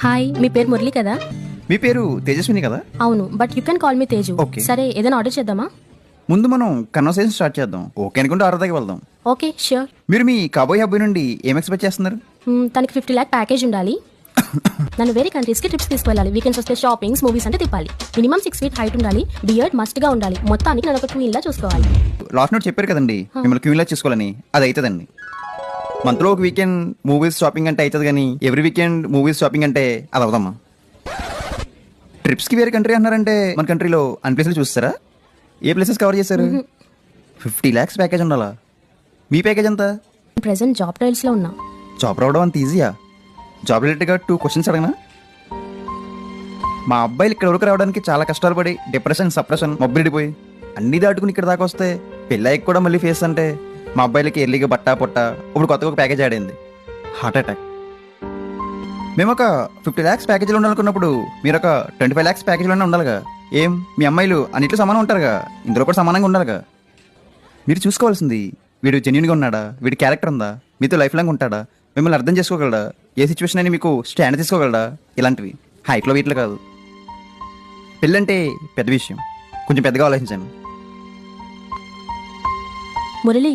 Hi, మీ పేరు మురళి కదా? మీ పేరు తేజస్విని కదా? అవును, but you can call me Teju. Okay. సరే, ఏదైనా ఆర్డర్ చేద్దామా? ముందు మనం కన్వర్సేషన్ స్టార్ట్ చేద్దాం. ఓకే అనుకుంటే ఆర్డర్కి వెళ్దాం. Okay, sure. మీరు మీ కాబోయే అబ్బాయి నుండి ఏం ఎక్స్పెక్ట్ చేస్తున్నారు? తనకి 50 lakh ప్యాకేజ్ ఉండాలి. నన్ను వేరే కంట్రీస్కి ట్రిప్స్ తీసుకెళ్ళాలి. వీకెండ్స్ వస్తే షాపింగ్స్, మూవీస్ అంటే తిప్పాలి. మినిమం 6 feet హైట్ ఉండాలి. బియర్డ్ మస్ట్ గా ఉండాలి. మొత్తానికి నేను ఒక క్వీన్ లా చూసుకోవాలి. లాస్ట్ నోట్ చెప్పారు కదండి మిమ్మల్ని క్యూన్లా చూసుకోవాలని. అది అవుతుందండి. మంత్లో ఒక వీకెండ్ మూవీస్ షాపింగ్ అంటే అవుతుంది, కానీ ఎవ్రీ వీకెండ్ మూవీస్ షాపింగ్ అంటే అది అవుదమ్మా. ట్రిప్స్కి వేరే కంట్రీ అన్నారంటే మన కంట్రీలో అన్ని ప్లేసులు చూస్తారా? ఏ ప్లేసెస్ కవర్ చేశారు? 50 lakhs ప్యాకేజ్ ఉండాలా? మీ ప్యాకేజ్ ఎంత? ప్రెసెంట్ జాబ్ ట్రయల్స్ లో ఉన్నా. జాబ్ రావడం అంత ఈజీయా? జాబ్ రిలేటెడ్గా 2 questions అడగనా? మా అబ్బాయిలు ఇక్కడ వరకు రావడానికి చాలా కష్టాలు పడి డిప్రెషన్, సప్రెషన్, మొబ్బిడిపోయి అన్ని దాటుకుని ఇక్కడ దాకా వస్తే పెళ్ళాయికి కూడా మళ్ళీ ఫేస్ అంటే మా అబ్బాయిలకి ఎర్లీగా బట్టా పొట్ట, ఇప్పుడు కొత్తగా ఒక ప్యాకేజ్ ఆడింది, హార్ట్ అటాక్. మేము ఒక 50 lakhs ప్యాకేజీలో ఉండాలనుకున్నప్పుడు మీరు ఒక 25 lakhs ప్యాకేజీలోనే ఉండాలిగా. ఏం మీ అమ్మాయిలు అన్నిట్లో సమానం ఉంటారుగా, ఇందులో కూడా సమానంగా ఉండాలిగా. మీరు చూసుకోవాల్సింది వీడు జెన్యున్గా ఉన్నాడా, వీడి క్యారెక్టర్ ఉందా, మీతో లైఫ్ లాంగ్ ఉంటాడా, మిమ్మల్ని అర్థం చేసుకోగలడా, ఏ సిచ్యువేషన్ అయినా మీకు స్టాండ్ తీసుకోగలడా, ఇలాంటివి. హైట్లో వీటిలో కాదు. పెళ్ళంటే పెద్ద విషయం, కొంచెం పెద్దగా ఆలోచించాను. మురళి,